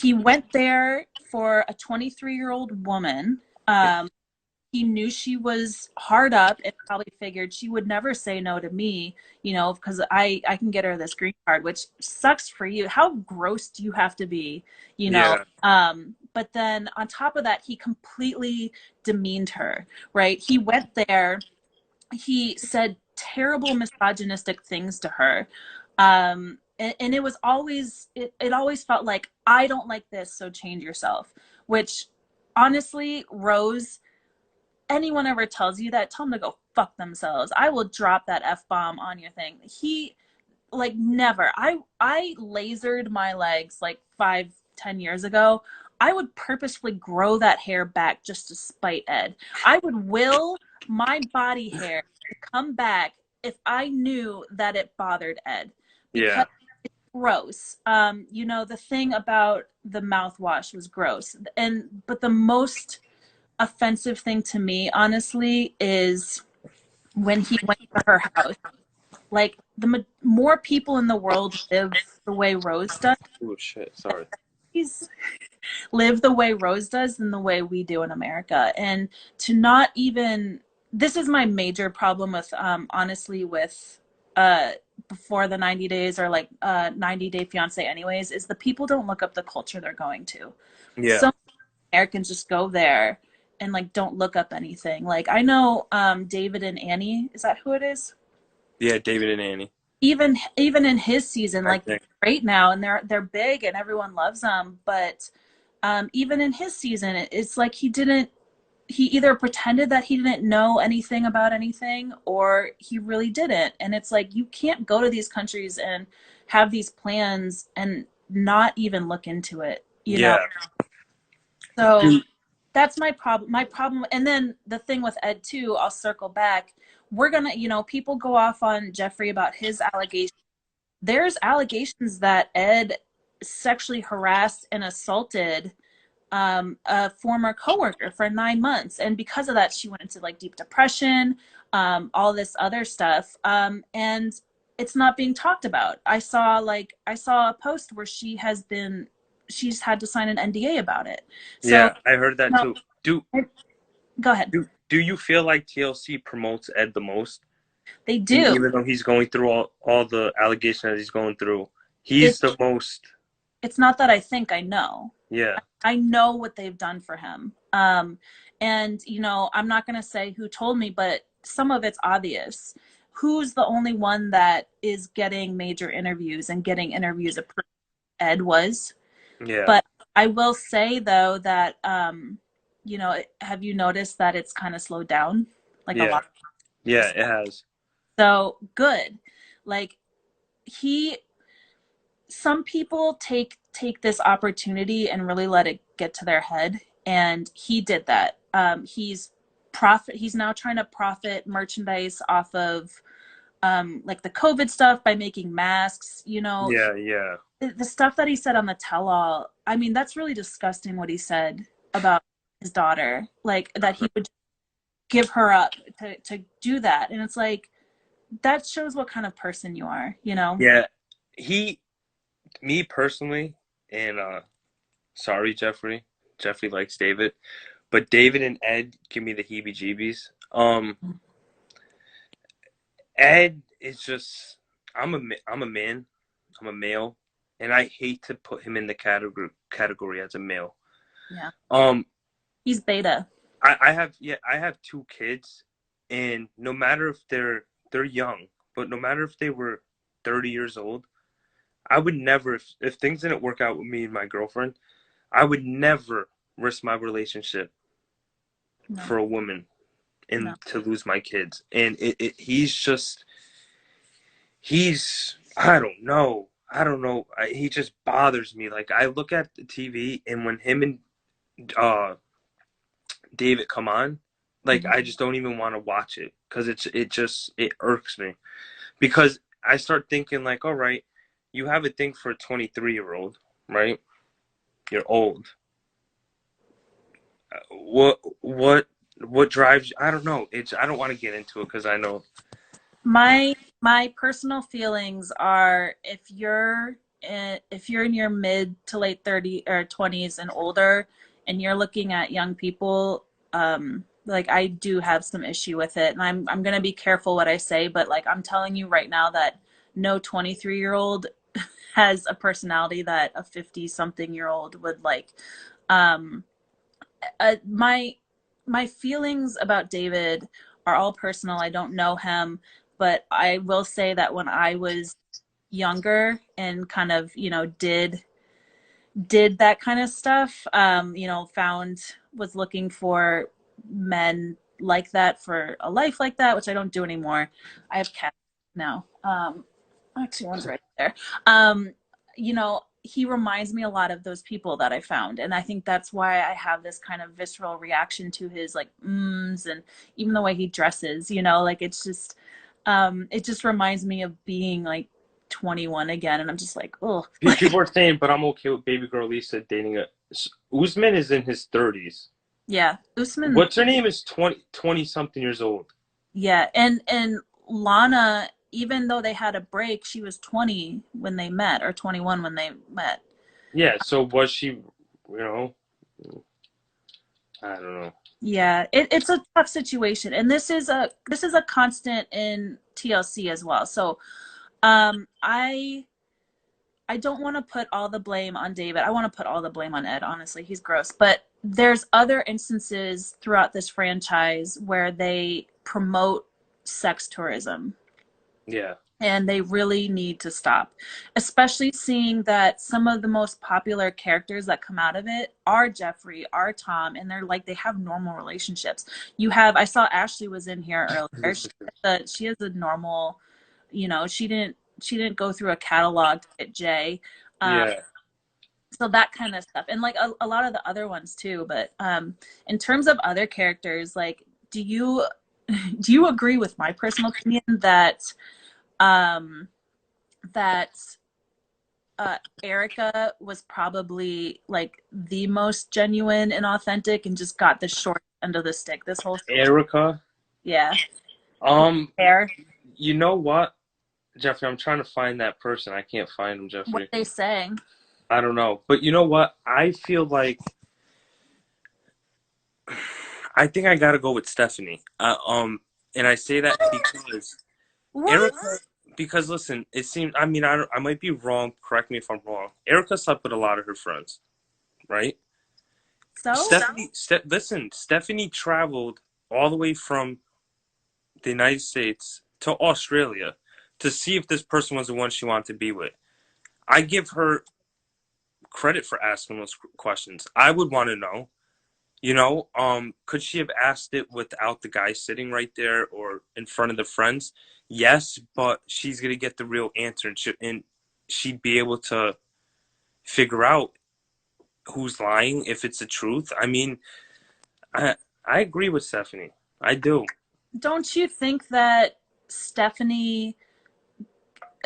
went there for a 23-year-old woman. he knew she was hard up and probably figured she would never say no to me, you know, because I can get her this green card, which sucks for you. How gross do you have to be, you know? Yeah. But then on top of that, he completely demeaned her, right? He went there, he said terrible misogynistic things to her. And it was always, it always felt like, I don't like this, so change yourself, which honestly, Rose, anyone ever tells you that, tell them to go fuck themselves. I will drop that F-bomb on your thing. He, like, never. I lasered my legs like 5-10 years ago. I would purposefully grow that hair back just to spite Ed. I would will my body hair to come back if I knew that it bothered Ed, because Yeah. it's gross. You know, the thing about the mouthwash was gross. But the most offensive thing to me, honestly, is when he went to her house. Like, more people in the world live the way Rose does. Oh shit. Sorry. He's live the way Rose does than the way we do in America. And to not even, this is my major problem with, honestly, with uh before the 90 days, or like 90 Day Fiance anyways, is the people don't look up the culture they're going to. Yeah. So Americans just go there and like don't look up anything. Like, I know David and Annie, is that who it is? Yeah. David and Annie. Even in his season, I like, they're think. great now and they're big and everyone loves them, but even in his season, it's like he either pretended that he didn't know anything about anything, or he really didn't. And it's like, you can't go to these countries and have these plans and not even look into it, you know? Yeah. So Dude. that's my problem. And then the thing with Ed too, I'll circle back. We're gonna, you know, people go off on Geoffrey about his allegations. There's allegations that Ed sexually harassed and assaulted a former coworker for 9 months, and because of that, she went into like deep depression, all this other stuff, and it's not being talked about. I saw a post where she's had to sign an NDA about it. So Yeah. I heard that no, too. Do go ahead. do you feel like TLC promotes Ed the most? They do. Even though he's going through all the allegations that he's going through, It, he's the most. it's not that I think I know. Yeah. I know what they've done for him. And, you know, I'm not going to say who told me, but some of it's obvious. Who's the only one that is getting major interviews and getting interviews approved? Ed was. Yeah. But I will say, though, that, you know, have you noticed that it's kind of slowed down? Like, a Yeah. lot. Yeah. It has. So good. Like, some people take this opportunity and really let it get to their head, and he did that. He's now trying to profit merchandise off of like the COVID stuff by making masks, you know. Yeah. Yeah. The stuff that he said on the tell-all, I mean, that's really disgusting what he said about his daughter, like that he would give her up to do that. And it's like, that shows what kind of person you are, you know. Yeah. Me personally, and sorry, Geoffrey. Geoffrey likes David, but David and Ed give me the heebie-jeebies. Ed is just. I'm a man. I'm a male, and I hate to put him in the category as a male. Yeah. Um, He's beta. I have two kids, and no matter if they're young, but no matter if they were 30 years old, I would never, if things didn't work out with me and my girlfriend, I would never risk my relationship No. for a woman and No. to lose my kids. And he's I don't know. He just bothers me. Like, I look at the TV, and when him and David come on, like, I just don't even want to watch it, because it irks me, because I start thinking, like, all right, you have a thing for a 23-year-old, right? You're old. What drives you? I don't know. I don't want to get into it, because I know. My personal feelings are, if you're in your mid to late 30s or 20s and older, and you're looking at young people, like I do have some issue with it, and I'm gonna be careful what I say, but like I'm telling you right now that no 23-year-old has a personality that a 50 something year old would like. Um, my feelings about David are all personal. I don't know him, but I will say that when I was younger and kind of, you know, did that kind of stuff, you know, was looking for men like that for a life like that, which I don't do anymore. I have cats now. Actually, one's right there. Um, you know, he reminds me a lot of those people that I found, and I think that's why I have this kind of visceral reaction to his like and even the way he dresses. You know, like it just reminds me of being like 21 again, and I'm just like, oh. People are saying, but I'm okay with baby girl Lisa dating a. Usman is in his 30s. Yeah, Usman. What's her name is 20 something years old. Yeah, and Lana, even though they had a break, she was 20 when they met, or 21 when they met. Yeah, so was she, you know, I don't know. Yeah, it's a tough situation, and this is a constant in TLC as well. So, I don't want to put all the blame on David. I want to put all the blame on Ed. Honestly, he's gross. But there's other instances throughout this franchise where they promote sex tourism. Yeah. And they really need to stop, especially seeing that some of the most popular characters that come out of it are Geoffrey, are Tom, and they're like, they have normal relationships. I saw Ashley was in here earlier. She has a normal, you know, she didn't go through a catalog to get Jay. Yeah. So that kind of stuff. And like a lot of the other ones too. But in terms of other characters, like, do you agree with my personal opinion that that Erika was probably like the most genuine and authentic and just got the short end of the stick this whole season? Erika? Yeah. Hair. You know what, Geoffrey? I'm trying to find that person. I can't find him, Geoffrey. What they saying? I don't know. But you know what? I feel like I think I gotta go with Stephanie. And I say that because Erika. Because listen, it seems. I mean, I might be wrong. Correct me if I'm wrong. Erika slept with a lot of her friends, right? So listen, Stephanie traveled all the way from the United States to Australia to see if this person was the one she wanted to be with. I give her credit for asking those questions. I would want to know. You know, could she have asked it without the guy sitting right there or in front of the friends? Yes, but she's gonna get the real answer, and she'd be able to figure out who's lying, if it's the truth. I mean, I agree with Stephanie. I do. Don't you think that Stephanie?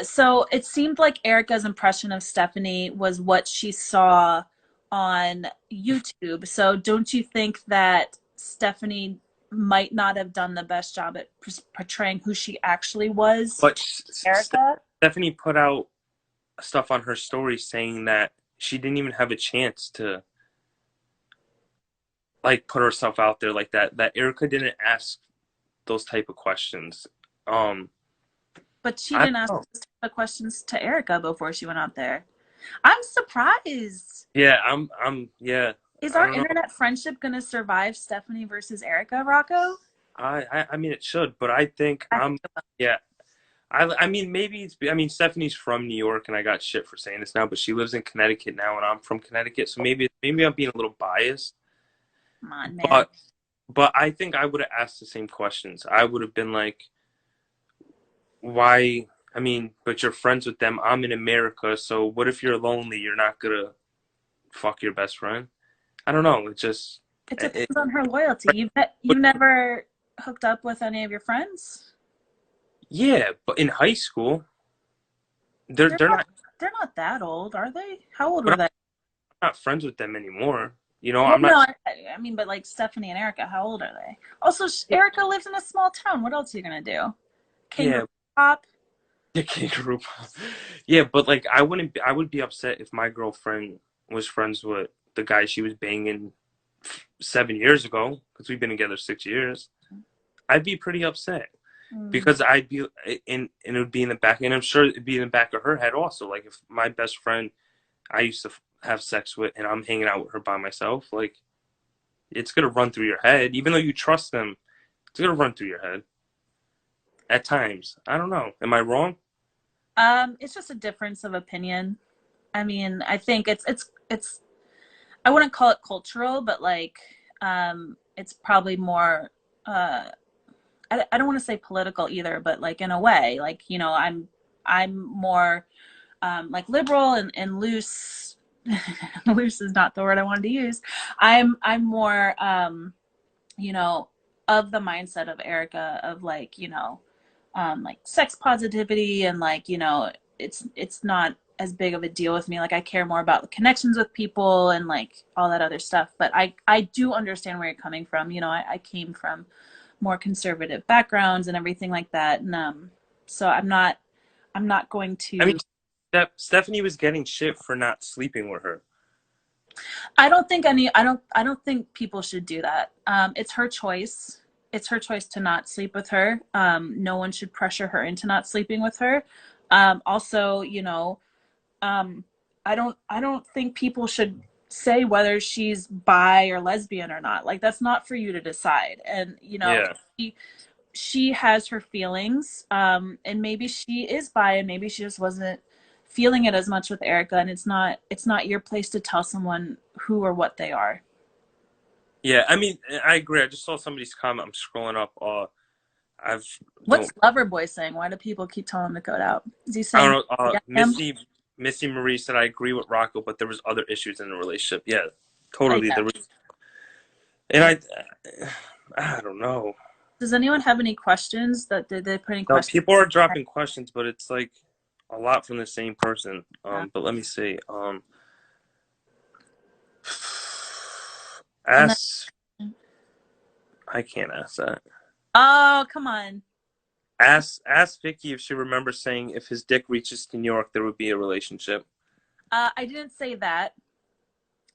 So it seemed like Erika's impression of Stephanie was what she saw on YouTube. So don't you think that Stephanie might not have done the best job at portraying who she actually was? But Erika? Stephanie put out stuff on her story saying that she didn't even have a chance to like put herself out there like that. That Erika didn't ask those type of questions. But she didn't ask those type of questions to Erika before she went out there. I'm surprised. Yeah, yeah. Is our internet friendship gonna survive Stephanie versus Erika, Rocco? I mean it should, but I think yeah. I mean maybe Stephanie's from New York and I got shit for saying this now, but she lives in Connecticut now and I'm from Connecticut, so maybe I'm being a little biased. Come on, man. But I think I would have asked the same questions. I would have been like, why? I mean, but you're friends with them. I'm in America, so what if you're lonely? You're not gonna fuck your best friend? I don't know. It depends on her loyalty. You never hooked up with any of your friends? Yeah, but in high school, they're not that old, are they? How old were they? I'm not friends with them anymore. You know, well, I'm not. No, I mean, but like Stephanie and Erika, how old are they? Also, Erika lives in a small town. What else are you gonna do? Kangaroo pop? Yeah, kangaroo pop. Yeah, but like I would be upset if my girlfriend was friends with the guy she was banging 7 years ago, because we've been together 6 years, I'd be pretty upset. Because I'd be, and it would be in the back, and I'm sure it'd be in the back of her head also. Like, if my best friend I used to have sex with, and I'm hanging out with her by myself, like, it's gonna run through your head. Even though you trust them, it's gonna run through your head at times. I don't know. Am I wrong? It's just a difference of opinion. I mean, I think it's I wouldn't call it cultural, but like it's probably more I don't want to say political either, but like in a way, like, you know, I'm more like liberal and loose. Loose is not the word I wanted to use. I'm more you know, of the mindset of Erika of like, you know, like sex positivity and like, you know, it's not as big of a deal with me. Like I care more about the connections with people and like all that other stuff. But I do understand where you're coming from. You know, I came from more conservative backgrounds and everything like that. And so I'm not going I to. mean, Stephanie was getting shit for not sleeping with her. I don't think people should do that. It's her choice. It's her choice to not sleep with her. No one should pressure her into not sleeping with her. Also, you know, I don't think people should say whether she's bi or lesbian or not. Like that's not for you to decide. And you know, Yeah. she has her feelings, and maybe she is bi, and maybe she just wasn't feeling it as much with Erika. And it's not your place to tell someone who or what they are. Yeah, I mean, I agree. I just saw somebody's comment. I'm scrolling up. I've What's don't Loverboy saying? Why do people keep telling him to cut out? Is he I saying don't know. yeah, him? Missy Marie said I agree with Rocco, but there was other issues in the relationship. Yeah, Oh, totally. yeah. There was, and Yeah. I don't know. Does anyone have any questions? That did they put any No, questions? people are dropping questions, but it's like a lot from the same person. Yeah. But let me see. And then, Ask. I can't ask that. oh, come on. Ask Vicky if she remembers saying if his dick reaches to New York, there would be a relationship. I didn't say that.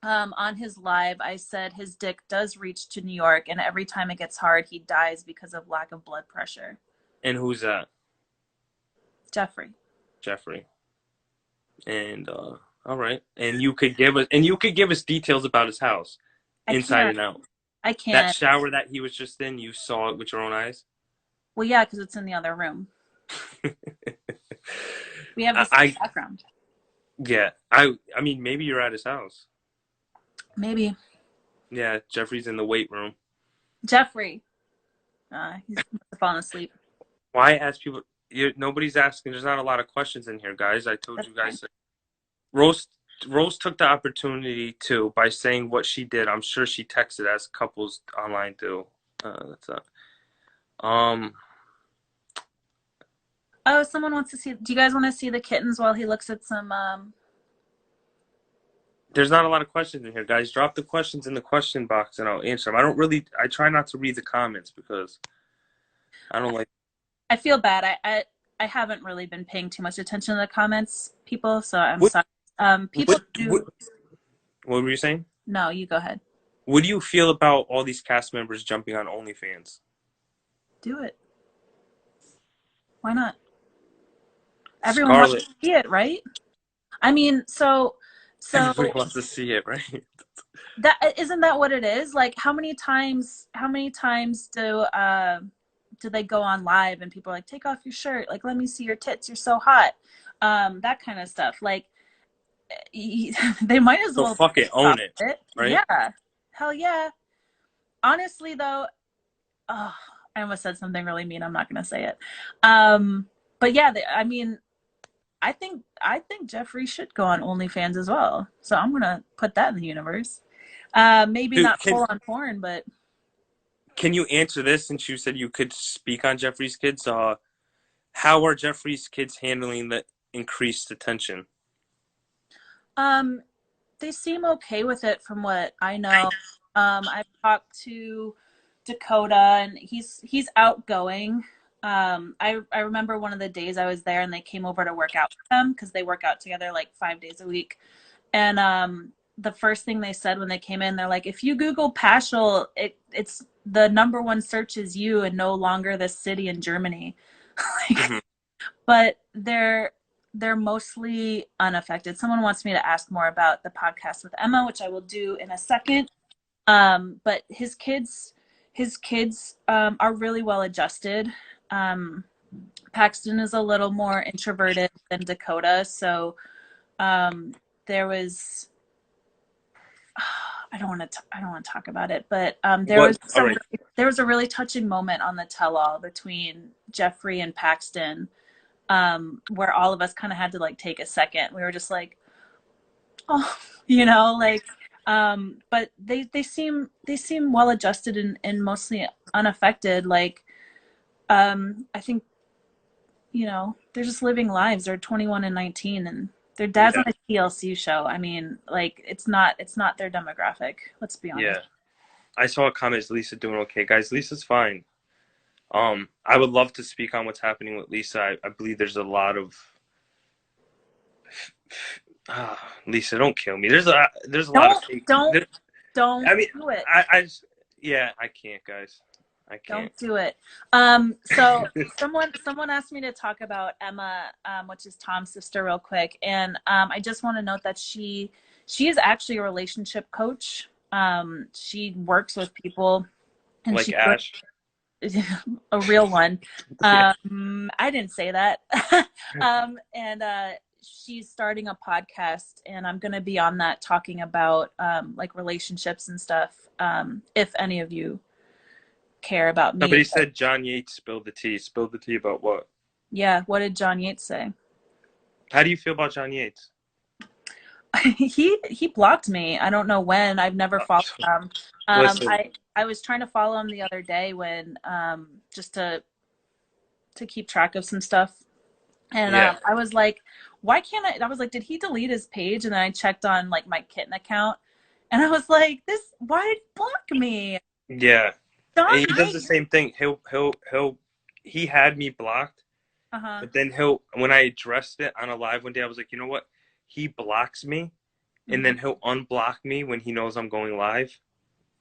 On his live, I said his dick does reach to New York, and every time it gets hard, he dies because of lack of blood pressure. And who's that? Jeffrey. Geoffrey. And all right. And you could give us details about his house, I inside can't. and out. I That can't. shower that he was just in, you saw it with your own eyes. Well, yeah, because it's in the other room. We have the same background. Yeah. I mean, maybe you're at his house. Maybe. Yeah, Jeffrey's in the weight room. Jeffrey. He's falling asleep. Why ask people? Nobody's asking. There's not a lot of questions in here, guys. I told you guys. Rose took the opportunity too by saying what she did. I'm sure she texted as couples online do. That's not. Oh, someone wants to see. Do you guys want to see the kittens while he looks at some? There's not a lot of questions in here, guys. Drop the questions in the question box and I'll answer them. I try not to read the comments because I don't like. I feel bad. I haven't really been paying too much attention to the comments, people. So I'm What, sorry. People do. what were you saying? No, you go ahead. What do you feel about all these cast members jumping on OnlyFans? Do it. Why not? Everyone Scarlett. wants to see it, right? I mean, so Everybody wants to see it, right? that isn't that what it is? Like, how many times do they go on live and people are like, take off your shirt, like, let me see your tits, you're so hot, that kind of stuff. Like, they might as So well fuck it, own it, right? Yeah, hell yeah. Honestly, though, oh, I almost said something really mean. I'm not gonna say it. But yeah, I mean, I think Jeffrey should go on OnlyFans as well. So I'm gonna put that in the universe. Maybe Dude, not full on porn, but can you answer this since you said you could speak on Jeffrey's kids? How are Jeffrey's kids handling the increased attention? they seem okay with it from what I know. I've talked to Dakota, and he's outgoing. I remember one of the days I was there, and they came over to work out with them because they work out together like 5 days a week. And the first thing they said when they came in, they're like, if you Google Paschal, it's the #1 search is you and no longer this city in Germany. Like, Mm-hmm. but they're mostly unaffected. Someone wants me to ask more about the podcast with Emma, which I will do in a second. But his kids are really well adjusted. Paxton is a little more introverted than Dakota, so there was I don't want to talk about it, but What? All right. there was a really touching moment on the tell-all between Geoffrey and Paxton, where all of us kind of had to like take a second. We were just like, oh, like, but they seem well adjusted and mostly unaffected. Like, I think, they're just living lives. They're 21 and 19, and their dad's Yeah. on a TLC show. I mean, like, it's not their demographic. Let's be honest. Yeah. I saw a comment. Is Lisa doing okay, guys? Lisa's fine. I would love to speak on what's happening with Lisa. I believe there's a lot of. Lisa, don't kill me. There's a lot of fake. Don't I mean, do it. I can't, guys. I can't. Don't do it. So someone asked me to talk about Emma, which is Tom's sister, real quick, and I just want to note that she is actually a relationship coach. She works with people, and Like she Ash. a real one. Yeah. I didn't say that. And she's starting a podcast, and I'm going to be on that talking about like relationships and stuff. If any of you care about me. Somebody said John Yates spilled the tea. Spilled the tea about what? Yeah, what did John Yates say? How do you feel about John Yates? He blocked me. I don't know when. I've never followed him. I was trying to follow him the other day when just to keep track of some stuff. And I was like, why can't I was like, did he delete his page? And then I checked on like my kitten account, and I was like, why did he block me? Yeah. He does the same thing. He had me blocked, but then when I addressed it on a live one day, I was like, you know what? He blocks me, and then he'll unblock me when he knows I'm going live,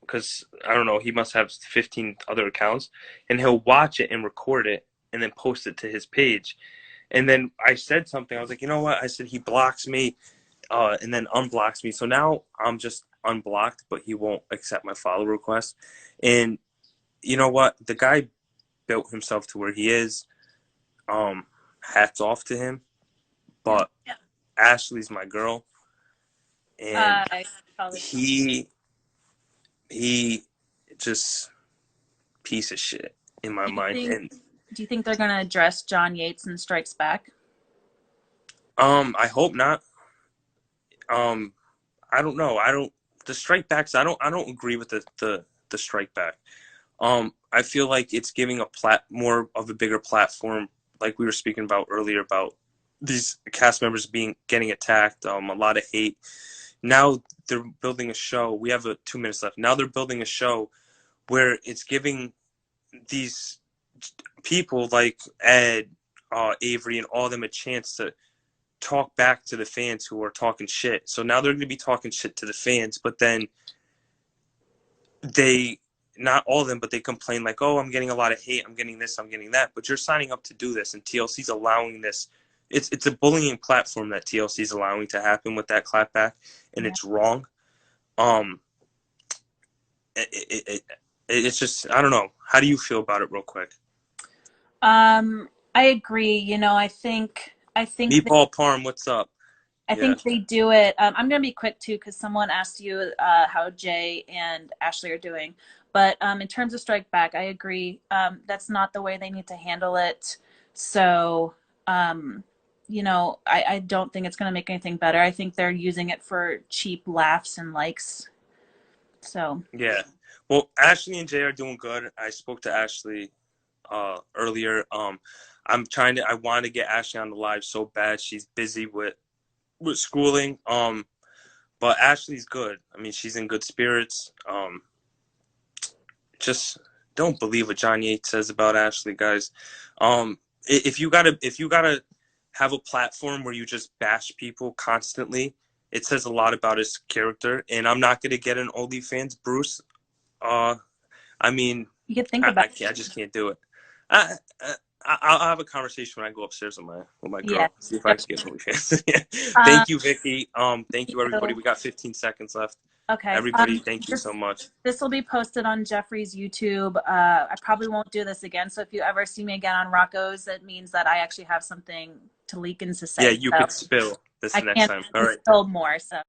because I don't know, he must have 15 other accounts, and he'll watch it and record it and then post it to his page. And then I said something. I was like, you know what? I said he blocks me, and then unblocks me. So now I'm just unblocked, but he won't accept my follow request. And you know what? The guy built himself to where he is. Hats off to him. But Ashley's my girl, and he just piece of shit in my mind. Do you think they're gonna address John Yates and Strikes Back? I hope not. I don't know. The strike backs. I don't agree with the strike back. I feel like it's giving more of a bigger platform, like we were speaking about earlier, about these cast members getting attacked, a lot of hate. Now they're building a show. We have 2 minutes left. Now they're building a show where it's giving these people like Ed, Avery, and all of them a chance to talk back to the fans who are talking shit. So now they're going to be talking shit to the fans, but then not all of them, but they complain like, oh, I'm getting a lot of hate, I'm getting this, I'm getting that. But you're signing up to do this, and TLC's allowing this. It's a bullying platform that TLC's allowing to happen with that clapback, and it's wrong. It's just, I don't know. How do you feel about it, real quick? I agree. I think Meatball Parm, what's up? I think they do it. I'm gonna be quick too, because someone asked you how Jay and Ashley are doing. But in terms of Strike Back, I agree. That's not the way they need to handle it. So, I don't think it's going to make anything better. I think they're using it for cheap laughs and likes. So. Yeah. Well, Ashley and Jay are doing good. I spoke to Ashley earlier. I want to get Ashley on the live so bad. She's busy with schooling. But Ashley's good. I mean, she's in good spirits. Just don't believe what John Yates says about Ashley, guys. If you gotta have a platform where you just bash people constantly, it says a lot about his character. And I'm not gonna get an OnlyFans, Bruce. I mean, You could think about I just can't do it. I'll have a conversation when I go upstairs with my girl. Yeah. See if I can get OnlyFans. Yeah. Um, Thank you, Vicky. Thank you, everybody. We got 15 seconds left. Okay. Everybody, thank you so much. This will be posted on Geoffrey's YouTube. I probably won't do this again. So if you ever see me again on Rocco's, it means that I actually have something to leak and to say. Yeah, you could spill this next time. All right. Spill more. So.